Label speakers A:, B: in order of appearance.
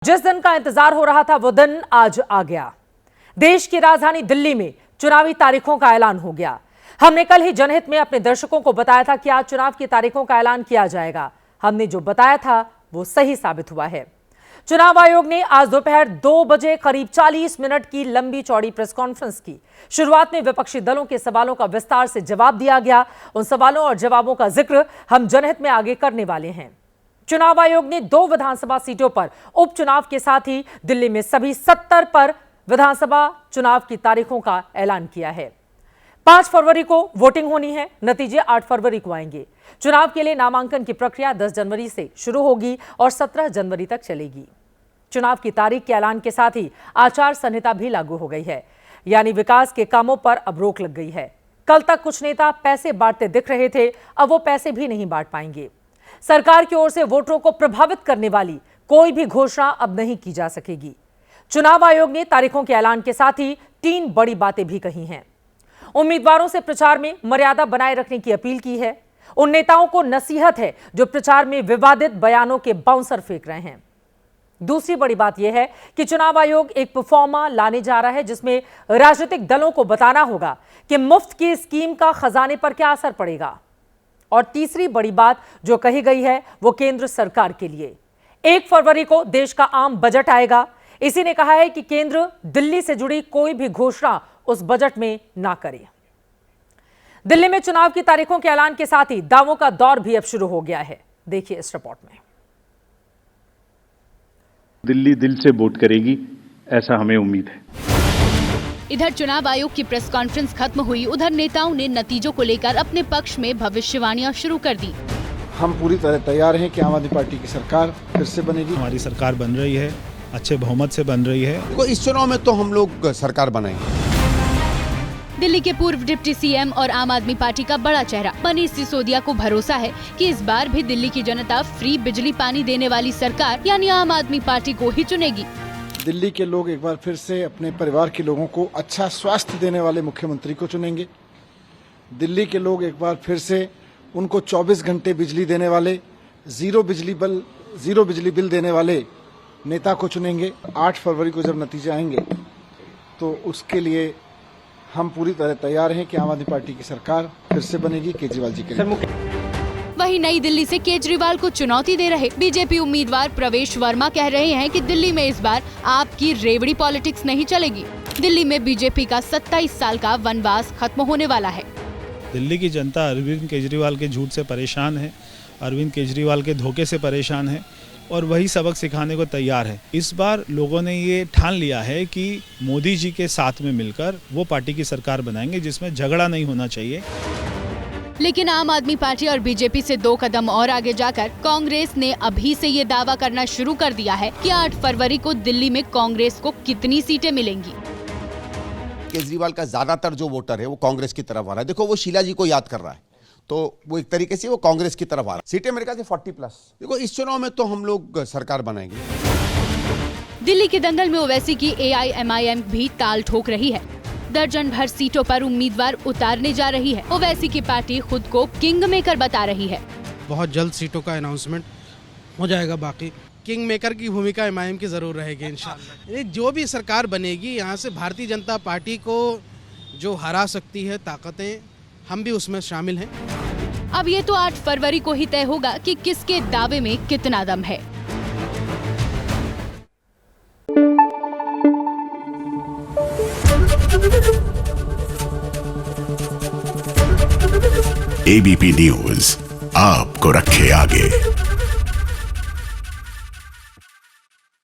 A: जिस दिन का इंतजार हो रहा था वो दिन आज आ गया। देश की राजधानी दिल्ली में चुनावी तारीखों का ऐलान हो गया। हमने कल ही जनहित में अपने दर्शकों को बताया था कि आज चुनाव की तारीखों का ऐलान किया जाएगा। हमने जो बताया था वो सही साबित हुआ है। चुनाव आयोग ने आज दोपहर 2 बजे करीब 40 मिनट की लंबी चौड़ी प्रेस कॉन्फ्रेंस की। शुरुआत में विपक्षी दलों के सवालों का विस्तार से जवाब दिया गया। उन सवालों और जवाबों का जिक्र हम जनहित में आगे करने वाले हैं। चुनाव आयोग ने 2 विधानसभा सीटों पर उपचुनाव के साथ ही दिल्ली में सभी 70 पर विधानसभा चुनाव की तारीखों का ऐलान किया है। 5 फरवरी को वोटिंग होनी है। नतीजे 8 फरवरी को आएंगे। चुनाव के लिए नामांकन की प्रक्रिया 10 जनवरी से शुरू होगी और 17 जनवरी तक चलेगी। चुनाव की तारीख के ऐलान के साथ ही आचार संहिता भी लागू हो गई है, यानी विकास के कामों पर अब रोक लग गई है। कल तक कुछ नेता पैसे बांटते दिख रहे थे, अब वो पैसे भी नहीं बांट पाएंगे। सरकार की ओर से वोटरों को प्रभावित करने वाली कोई भी घोषणा अब नहीं की जा सकेगी। चुनाव आयोग ने तारीखों के ऐलान के साथ ही 3 बड़ी बातें भी कही हैं। उम्मीदवारों से प्रचार में मर्यादा बनाए रखने की अपील की है। उन नेताओं को नसीहत है जो प्रचार में विवादित बयानों के बाउंसर फेंक रहे हैं। दूसरी बड़ी बात यह है कि चुनाव आयोग एक परफॉर्मा लाने जा रहा है जिसमें राजनीतिक दलों को बताना होगा कि मुफ्त की स्कीम का खजाने पर क्या असर पड़ेगा। और तीसरी बड़ी बात जो कही गई है वो केंद्र सरकार के लिए 1 फरवरी को देश का आम बजट आएगा। इसी ने कहा है कि केंद्र दिल्ली से जुड़ी कोई भी घोषणा उस बजट में ना करे। दिल्ली में चुनाव की तारीखों के ऐलान के साथ ही दावों का दौर भी अब शुरू हो गया है। देखिए इस रिपोर्ट में।
B: दिल्ली दिल से वोट करेगी, ऐसा हमें उम्मीद है।
C: इधर चुनाव आयोग की प्रेस कॉन्फ्रेंस खत्म हुई, उधर नेताओं ने नतीजों को लेकर अपने पक्ष में भविष्यवाणियां शुरू कर दी।
D: हम पूरी तरह तैयार हैं कि आम आदमी पार्टी की सरकार फिर से बनेगी।
E: हमारी सरकार बन रही है, अच्छे बहुमत से बन रही है।
F: देखो इस चुनाव में तो हम लोग सरकार बनाएंगे।
C: दिल्ली के पूर्व डिप्टी सीएम और आम आदमी पार्टी का बड़ा चेहरा मनीष सिसोदिया को भरोसा है कि इस बार भी दिल्ली की जनता फ्री बिजली पानी देने वाली सरकार यानी आम आदमी पार्टी को ही चुनेगी।
D: दिल्ली के लोग एक बार फिर से अपने परिवार के लोगों को अच्छा स्वास्थ्य देने वाले मुख्यमंत्री को चुनेंगे। दिल्ली के लोग एक बार फिर से उनको 24 घंटे बिजली देने वाले, जीरो बिजली बिल देने वाले नेता को चुनेंगे। 8 फरवरी को जब नतीजे आएंगे तो उसके लिए हम पूरी तरह तैयार हैं कि आम आदमी पार्टी की सरकार फिर से बनेगी केजरीवाल जी के लिए।
C: वहीं नई दिल्ली से केजरीवाल को चुनौती दे रहे बीजेपी उम्मीदवार प्रवेश वर्मा कह रहे हैं कि दिल्ली में इस बार आपकी रेवड़ी पॉलिटिक्स नहीं चलेगी। दिल्ली में बीजेपी का 27 साल का वनवास खत्म होने वाला है।
E: दिल्ली की जनता अरविंद केजरीवाल के झूठ से परेशान है, अरविंद केजरीवाल के धोखे से परेशान है और वही सबक सिखाने को तैयार है। इस बार लोगों ने ये ठान लिया है कि मोदी जी के साथ में मिलकर वो पार्टी की सरकार बनाएंगे जिसमें झगड़ा नहीं होना चाहिए।
C: लेकिन आम आदमी पार्टी और बीजेपी से 2 कदम और आगे जाकर कांग्रेस ने अभी से ये दावा करना शुरू कर दिया है कि 8 फरवरी को दिल्ली में कांग्रेस को कितनी सीटें मिलेंगी।
F: केजरीवाल का ज्यादातर जो वोटर है वो कांग्रेस की तरफ आ रहा है। देखो वो शीला जी को याद कर रहा है, तो वो एक तरीके से वो कांग्रेस की तरफ आ रहा है। सीटें मेरे ख्याल से 40+। देखो इस चुनाव में तो हम लोग सरकार बनाएंगे।
C: दिल्ली के दंगल में ओवैसी की AIMIM भी ताल ठोक रही है। दर्जन भर सीटों पर उम्मीदवार उतारने जा रही है। ओवैसी की पार्टी खुद को किंग मेकर बता रही है।
G: बहुत जल्द सीटों का अनाउंसमेंट हो जाएगा। बाकी किंग मेकर की भूमिका MIM की जरूर रहेगी इंशाल्लाह। जो भी सरकार बनेगी यहाँ से भारतीय जनता पार्टी को जो हरा सकती है ताकतें, हम भी उसमें शामिल हैं।
C: अब ये तो 8 फरवरी को ही तय होगा कि किसके दावे में कितना दम है।
H: ABP न्यूज़ आपको रखे आगे।